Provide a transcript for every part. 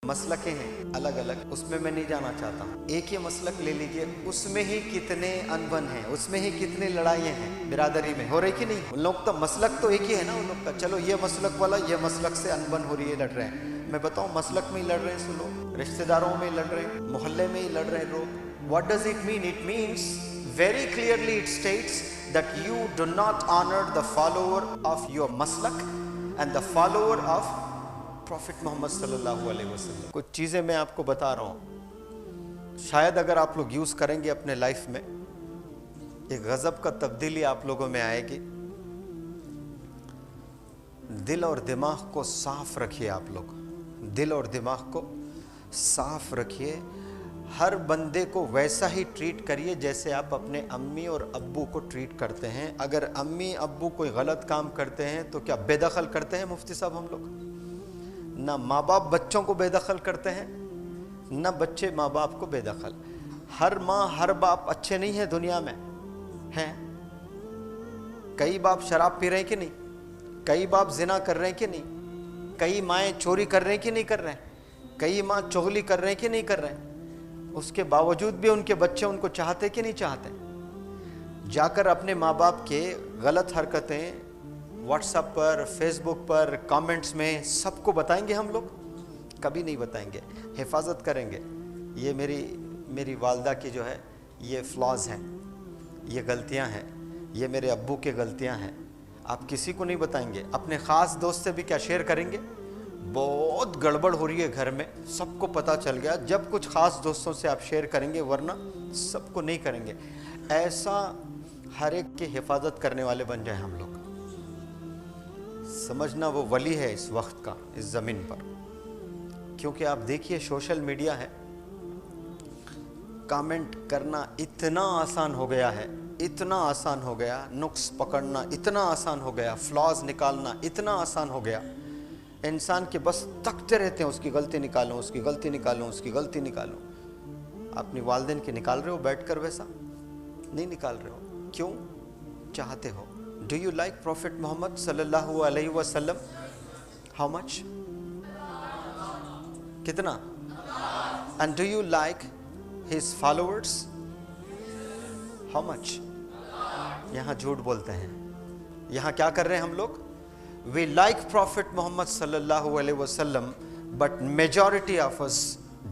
मसलकें हैं अलग अलग, उसमें मैं नहीं जाना चाहता हूँ। एक ही मसलक ले लीजिए, उसमें ही कितने अनबन हैं, उसमें ही कितनी लड़ाइयाँ हैं बिरादरी में, हो रही कि नहीं? उन लोग तो मसलक तो एक ही है ना उन लोग का। चलो ये मसलक वाला ये मसलक से अनबन हो रही है, लड़ रहे हैं। मैं बताऊँ मसलक में ही लड़ रहे हैं सो लोग, रिश्तेदारों में लड़ रहे हैं, मोहल्ले में ही लड़ रहे हैं लोग। What does it mean? It means very clearly it states that you do not honor the follower of your maslak and the follower of prophet Muhammad सल्लल्लाहु अलैहि वसल्लम। कुछ चीज़ें मैं आपको बता रहा हूँ, शायद अगर आप लोग यूज़ करेंगे अपने लाइफ में, एक गज़ब का तब्दीली आप लोगों में आएगी। दिल और दिमाग को साफ रखिए आप लोग, दिल और दिमाग को साफ रखिए। हर बंदे को वैसा ही ट्रीट करिए जैसे आप अपने अम्मी और अब्बू को ट्रीट करते हैं। अगर अम्मी अब्बू कोई गलत काम करते हैं तो क्या बेदखल करते हैं मुफ्ती साहब हम लोग? ना माँ बाप बच्चों को बेदखल करते हैं, ना बच्चे माँ बाप को बेदखल। हर माँ हर बाप अच्छे नहीं है दुनिया में, हैं। कई बाप शराब पी रहे हैं कि नहीं, कई बाप जिना कर रहे हैं कि नहीं, कई माएँ चोरी कर रहे हैं कि नहीं कर रहे हैं, कई माँ चुगली कर रहे हैं कि नहीं कर रहे हैं। उसके बावजूद भी उनके बच्चे उनको चाहते कि नहीं चाहते। जाकर अपने माँ बाप के गलत हरकतें व्हाट्सएप पर, फेसबुक पर, कमेंट्स में सबको बताएंगे हम लोग? कभी नहीं बताएंगे, हिफाजत करेंगे। ये मेरी वालदा की जो है ये फ्लॉज हैं, ये गलतियां हैं, ये मेरे अब्बू के गलतियां हैं। आप किसी को नहीं बताएंगे, अपने ख़ास दोस्त से भी क्या शेयर करेंगे? बहुत गड़बड़ हो रही है घर में, सबको पता चल गया जब कुछ ख़ास दोस्तों से आप शेयर करेंगे, वरना सबको नहीं करेंगे। ऐसा हर एक की हिफाजत करने वाले बन जाए हम लोग। समझना वो वली है इस वक्त का इस ज़मीन पर। क्योंकि आप देखिए सोशल मीडिया है, कमेंट करना इतना आसान हो गया है, इतना आसान हो गया, नुक्स पकड़ना इतना आसान हो गया, फ्लॉज निकालना इतना आसान हो गया। इंसान के बस तकते रहते हैं उसकी गलती निकालो, उसकी गलती निकालो, उसकी गलती निकालो। अपनी वालिदैन की निकाल रहे हो बैठकर? वैसा नहीं निकाल रहे हो। क्यों? चाहते हो। Do you like Prophet Muhammad sallallahu alaihi wasallam? How much? कितना? And do you like his followers? How much? यहाँ झूठ बोलते हैं। यहाँ क्या कर रहे हैं हम लोग? We like Prophet Muhammad sallallahu alaihi wasallam, but majority of us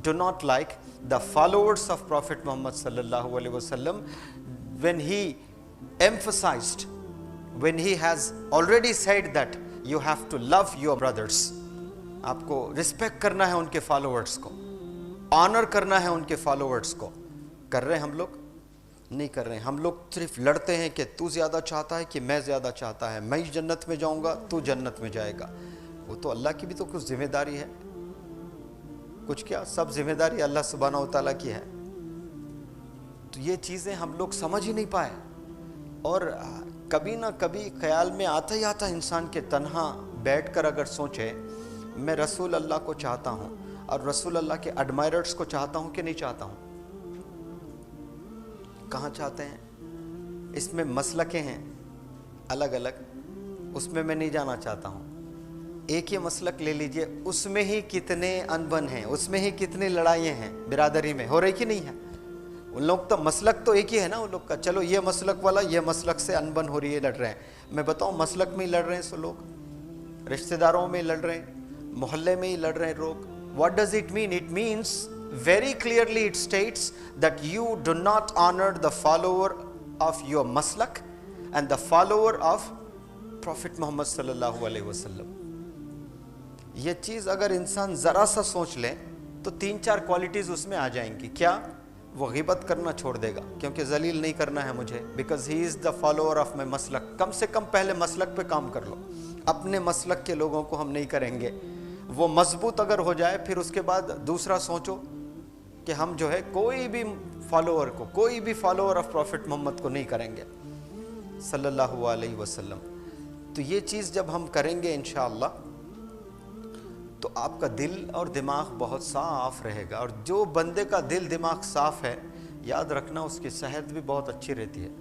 do not like the followers of Prophet Muhammad sallallahu alaihi wasallam when he emphasized, when he has already said that you have to love your brothers. आपको respect करना है उनके followers को, honour करना है उनके followers को। कर रहे हैं हम लोग? नहीं कर रहे हैं। हम लोग सिर्फ लड़ते हैं कि तू ज़्यादा चाहता है कि मैं ज़्यादा चाहता है, मैं जन्नत में जाऊंगा तू जन्नत में जाएगा। वो तो अल्लाह की भी तो कुछ जिम्मेदारी है, कुछ क्या सब जिम्मेदारी अल्लाह सुब्हानहू व तआला की है। तो ये चीज़ें हम लोग समझ ही नहीं पाए। और कभी ना कभी ख्याल में आता ही आता इंसान के तन्हा बैठकर अगर सोचे मैं रसूल अल्लाह को चाहता हूँ और रसूल अल्लाह के एडमायरर्स को चाहता हूँ कि नहीं चाहता हूँ? कहाँ चाहते हैं? इसमें मसलकें हैं अलग अलग, उसमें मैं नहीं जाना चाहता हूँ। एक ही मसलक ले लीजिए, उसमें ही कितने अनबन हैं, उसमें ही कितनी लड़ाइयाँ हैं बिरादरी में, हो रही कि नहीं है? उन लोग तो मसलक तो एक ही है ना उन लोग का। चलो ये मसलक वाला ये मसलक से अनबन हो रही है, लड़ रहे हैं। मैं बताऊँ मसलक में ही लड़ रहे हैं सो लोग, रिश्तेदारों में लड़ रहे हैं, मोहल्ले में ही लड़ रहे हैं लोग। What does it mean? It means very clearly it states that you do not honor the follower of your maslak and the follower of Prophet Muhammad sallallahu alaihi wasallam. ये चीज़ अगर इंसान ज़रा सा सोच ले तो 3-4 क्वालिटीज़ उसमें आ जाएंगी। क्या? वो ग़ीबत करना छोड़ देगा, क्योंकि जलील नहीं करना है मुझे, because he is the follower of my मसलक। कम से कम पहले मसलक पे काम कर लो। अपने मसलक के लोगों को हम नहीं करेंगे। वो मजबूत अगर हो जाए फिर उसके बाद दूसरा सोचो कि हम जो है कोई भी फॉलोअर ऑफ प्रॉफिट मोहम्मद को नहीं करेंगे सल्लल्लाहु अलैहि वसल्लम। तो ये चीज़ जब हम करेंगे इंशाअल्लाह तो आपका दिल और दिमाग बहुत साफ़ रहेगा। और जो बंदे का दिल दिमाग साफ़ है, याद रखना उसकी सेहत भी बहुत अच्छी रहती है,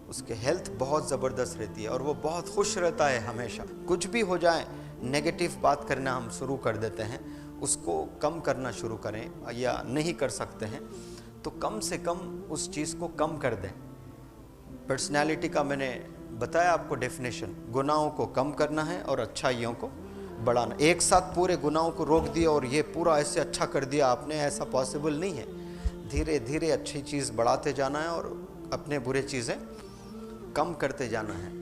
उसकी हेल्थ बहुत ज़बरदस्त रहती है और वो बहुत खुश रहता है हमेशा। कुछ भी हो जाए नेगेटिव बात करना हम शुरू कर देते हैं, اس کو کم کرنا شروع کریں یا نہیں کر سکتے ہیں تو کم سے کم اس چیز کو کم کر دیں. پرسنالٹی کا میں نے بتایا آپ کو ڈیفینیشن. گناہوں کو کم کرنا ہے اور اچھائیوں کو بڑھانا. ایک ساتھ پورے گناہوں کو روک دیا اور یہ پورا ایسے اچھا کر دیا آپ نے, ایسا پاسبل نہیں ہے. دھیرے دھیرے اچھی چیز بڑھاتے جانا ہے اور اپنے برے چیزیں کم کرتے جانا ہے.